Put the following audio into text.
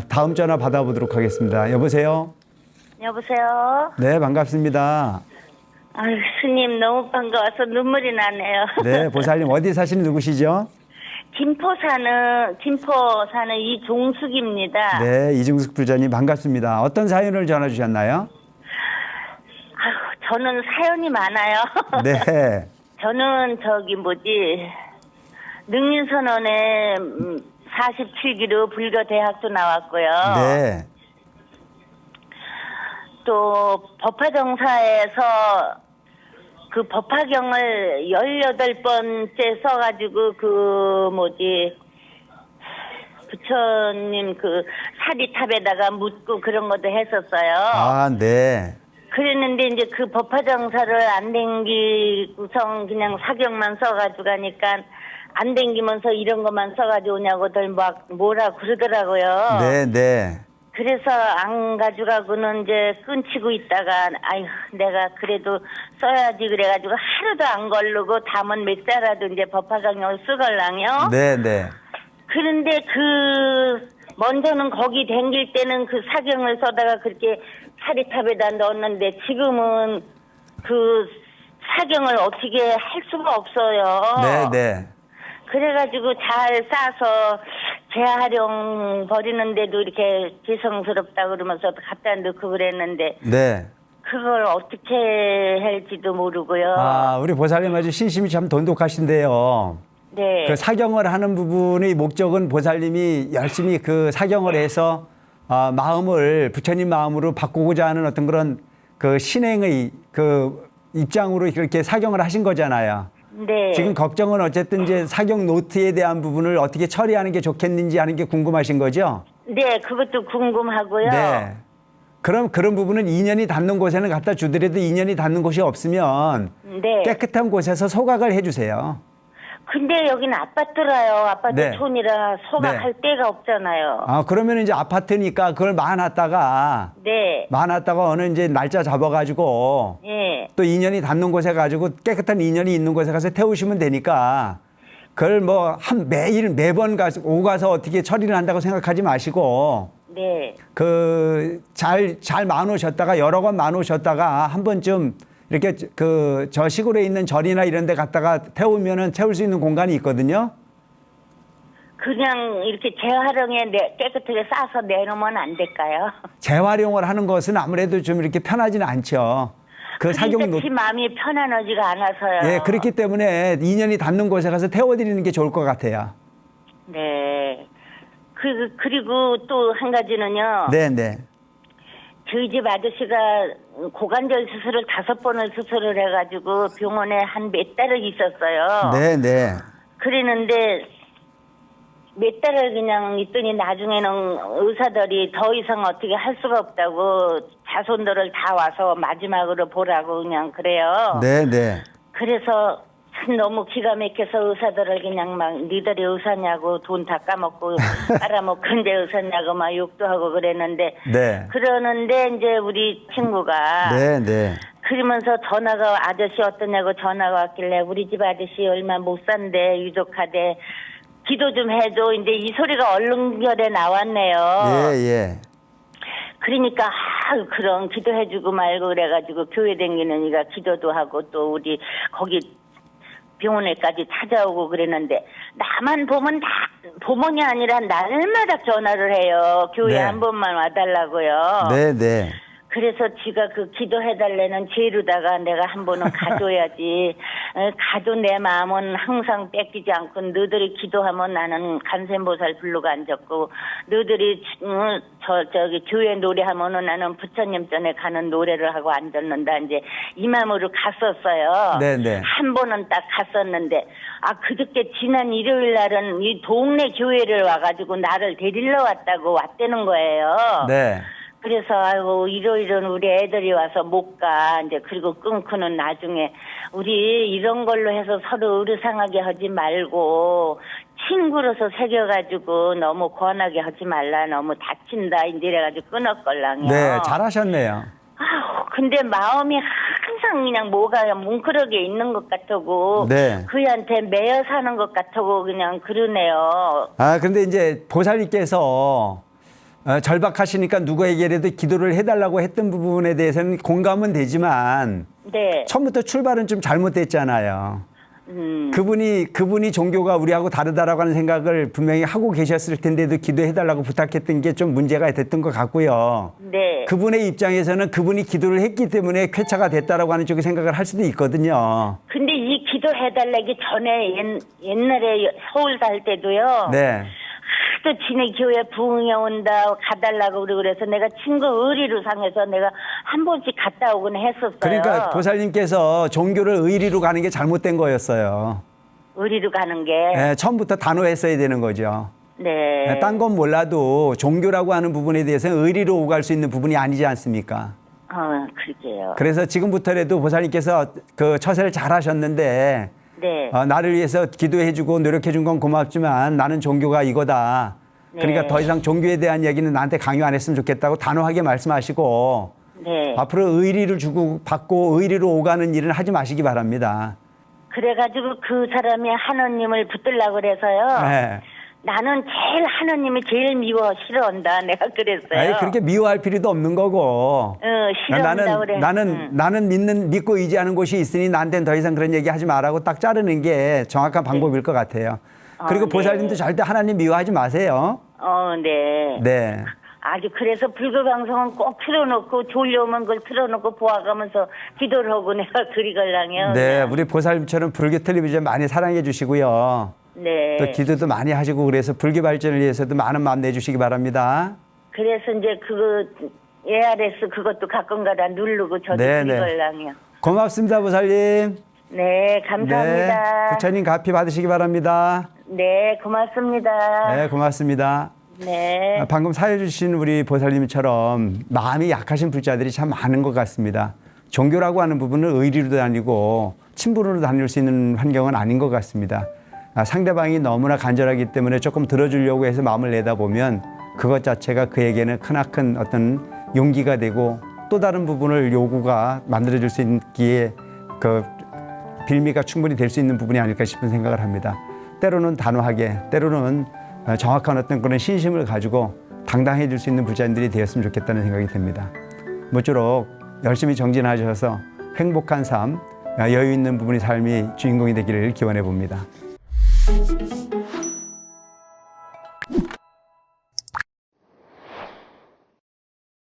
다음 전화 받아보도록 하겠습니다. 여보세요? 여보세요? 네, 반갑습니다. 아유, 스님 너무 반가워서 눈물이 나네요. 네, 보살님 어디 사시는 누구시죠? 김포 사는 이종숙입니다. 네, 이중숙 불자님 반갑습니다. 어떤 사연을 전화 주셨나요? 아유, 저는 사연이 많아요. 네. 저는 능인선언에 47기로 불교대학도 나왔고요. 네. 또 법화정사에서 그 법화경을 18번째 써가지고 부처님 그 사리탑에다가 묻고 그런 것도 했었어요. 아, 네. 그랬는데 이제 그 법화정사를 안 댕기고선 그냥 사경만 써가지고 가니까 안 댕기면서 이런 것만 써가지고 오냐고들 막 뭐라 그러더라고요. 네, 네. 그래서 안 가져가고는 이제 끊치고 있다가 아휴 내가 그래도 써야지 그래가지고 하루도 안 걸르고 담은 몇 자라도 이제 법화경을 쓰걸랑요. 네, 네. 그런데 먼저는 거기 댕길 때는 그 사경을 써다가 그렇게 사리탑에다 넣었는데 지금은 그 사경을 어떻게 할 수가 없어요. 네, 네. 그래가지고 잘 싸서 재활용 버리는데도 이렇게 죄송스럽다 그러면서 갖다 넣고 그랬는데 네. 그걸 어떻게 할지도 모르고요. 아, 우리 보살님 아주 신심이 참 돈독하신데요. 네. 그 사경을 하는 부분의 목적은 보살님이 열심히 그 사경을 해서 마음을 부처님 마음으로 바꾸고자 하는 어떤 그런 그 신행의 그 입장으로 그렇게 사경을 하신 거잖아요. 네. 지금 걱정은 어쨌든 이제 사경 노트에 대한 부분을 어떻게 처리하는 게 좋겠는지 하는 게 궁금하신 거죠? 네, 그것도 궁금하고요. 네. 그럼 그런 부분은 인연이 닿는 곳에는 갖다 주더라도 인연이 닿는 곳이 없으면 네. 깨끗한 곳에서 소각을 해주세요. 근데 여기는 아파트라요. 아파트 네. 촌이라 소각할 데가 없잖아요. 아, 그러면 이제 아파트니까 그걸 놔놨다가 네. 어느 이제 날짜 잡아가지고 예. 또 인연이 닿는 곳에 가지고 깨끗한 인연이 있는 곳에 가서 태우시면 되니까 그걸 뭐 매번 오고 가서 어떻게 처리를 한다고 생각하지 마시고 네. 잘 마놓으셨다가 여러 번 마놓으셨다가 한 번쯤 이렇게 저 시골에 있는 절이나 이런 데 갔다가 태우면은 태울 수 있는 공간이 있거든요. 그냥 이렇게 재활용에 깨끗하게 싸서 내놓으면 안 될까요? 재활용을 하는 것은 아무래도 좀 이렇게 편하지는 않죠. 그 사경 그러니까 제 마음이 편안하지가 않아서요. 예, 그렇기 때문에 인연이 닿는 곳에 가서 태워드리는 게 좋을 것 같아요. 네. 그리고 또 한 가지는요. 네, 네. 저희 집 아저씨가 고관절 수술을 5번을 수술을 해가지고 병원에 한 몇 달을 있었어요. 네, 네. 그랬는데 몇 달을 그냥 있더니 나중에는 의사들이 더 이상 어떻게 할 수가 없다고 자손들을 다 와서 마지막으로 보라고 그냥 그래요. 네, 네. 그래서 참 너무 기가 막혀서 의사들을 그냥 막 니들이 의사냐고 돈 다 까먹고 빨아먹은데 의사냐고 막 욕도 하고 그랬는데 네. 그러는데 이제 우리 친구가 네, 네. 그러면서 전화가 아저씨 어떠냐고 전화가 왔길래 우리 집 아저씨 얼마 못 산대 유족하대 기도 좀 해줘 이제 이 소리가 얼른결에 나왔네요. 예, 예. 그러니까 그럼 기도해주고 말고 그래가지고 교회 다니는 이가 기도도 하고 또 우리 거기 병원에까지 찾아오고 그랬는데 나만 보면 다 보문이 아니라 날마다 전화를 해요. 교회 네. 한 번만 와달라고요. 네, 네. 그래서 지가 그 기도해달라는 죄로다가 내가 한 번은 가줘야지. 가도 내 마음은 항상 뺏기지 않고 너희들이 기도하면 나는 간센보살 불러가 앉았고 너희들이 저기 교회 노래하면은 나는 부처님 전에 가는 노래를 하고 앉았는다. 이제 이 마음으로 갔었어요. 네네. 한 번은 딱 갔었는데 그저께 지난 일요일 날은 이 동네 교회를 와가지고 나를 데리러 왔다는 거예요. 네. 그래서 아이고 일요일은 우리 애들이 와서 못 가. 이제 그리고 끊고는 나중에 우리 이런 걸로 해서 서로 의르상하게 하지 말고 친구로서 새겨가지고 너무 권하게 하지 말라. 너무 다친다. 이제 이래가지고 끊었걸랑요. 네, 잘하셨네요. 근데 마음이 항상 그냥 뭐가 뭉클하게 있는 것 같고 네. 그한테 매여 사는 것 같고 그냥 그러네요. 근데 이제 보살님께서 절박하시니까 누구에게라도 기도를 해달라고 했던 부분에 대해서는 공감은 되지만 네. 처음부터 출발은 좀 잘못됐잖아요. 그분이 종교가 우리하고 다르다라고 하는 생각을 분명히 하고 계셨을 텐데도 기도해달라고 부탁했던 게 좀 문제가 됐던 것 같고요. 네. 그분의 입장에서는 그분이 기도를 했기 때문에 쾌차가 됐다라고 하는 쪽의 생각을 할 수도 있거든요. 근데 이 기도해달라기 전에 옛날에 서울 살 때도요. 네. 하도 지네 교회 부흥회 온다 가달라고 그래서 내가 친구 의리로 상해서 내가 한 번씩 갔다 오곤 했었어요. 그러니까 보살님께서 종교를 의리로 가는 게 잘못된 거였어요. 의리로 가는 게. 네, 처음부터 단호했어야 되는 거죠. 네. 딴 건 몰라도 종교라고 하는 부분에 대해서는 의리로 오갈 수 있는 부분이 아니지 않습니까? 그러게요. 그래서 지금부터라도 보살님께서 그 처세를 잘 하셨는데 네. 나를 위해서 기도해주고 노력해준 건 고맙지만 나는 종교가 이거다. 그러니까 네. 더 이상 종교에 대한 얘기는 나한테 강요 안 했으면 좋겠다고 단호하게 말씀하시고 네. 앞으로 의리를 주고 받고 의리로 오가는 일은 하지 마시기 바랍니다. 그래가지고 그 사람이 하느님을 붙들려고 그래서요. 네. 나는 제일 하느님이 제일 미워 싫어한다. 내가 그랬어요. 아니, 그렇게 미워할 필요도 없는 거고. 싫어한다 그래. 나는 믿고 의지하는 곳이 있으니 나한테는 더 이상 그런 얘기 하지 말라고 딱 자르는 게 정확한 방법일 것 같아요. 그리고 네. 보살님도 절대 하나님 미워하지 마세요. 네. 네. 아주 그래서 불교 방송은 꼭 틀어놓고 졸려오면 그걸 틀어놓고 보아가면서 기도를 하고 내가 그리 걸랑해요. 네, 우리 보살님처럼 불교 텔레비전 많이 사랑해 주시고요. 네. 또 기도도 많이 하시고 그래서 불교 발전을 위해서도 많은 마음 내주시기 바랍니다. 그래서 이제 그거 ARS 그것도 가끔가다 누르고 저도 네, 그리 네. 걸랑해요. 고맙습니다, 보살님. 네, 감사합니다. 네, 부처님 가피 받으시기 바랍니다. 네, 고맙습니다. 네, 고맙습니다. 네. 방금 사회 주신 우리 보살님처럼 마음이 약하신 불자들이 참 많은 것 같습니다. 종교라고 하는 부분은 의리로 다니고 친분으로 다닐 수 있는 환경은 아닌 것 같습니다. 상대방이 너무나 간절하기 때문에 조금 들어주려고 해서 마음을 내다보면 그것 자체가 그에게는 크나큰 어떤 용기가 되고 또 다른 부분을 요구가 만들어줄 수 있기에 그 빌미가 충분히 될 수 있는 부분이 아닐까 싶은 생각을 합니다. 때로는 단호하게, 때로는 정확한 어떤 그런 신심을 가지고 당당해질 수 있는 불자님들이 되었으면 좋겠다는 생각이 듭니다. 모쪼록 열심히 정진하셔서 행복한 삶, 여유 있는 부분의 삶이 주인공이 되기를 기원해 봅니다.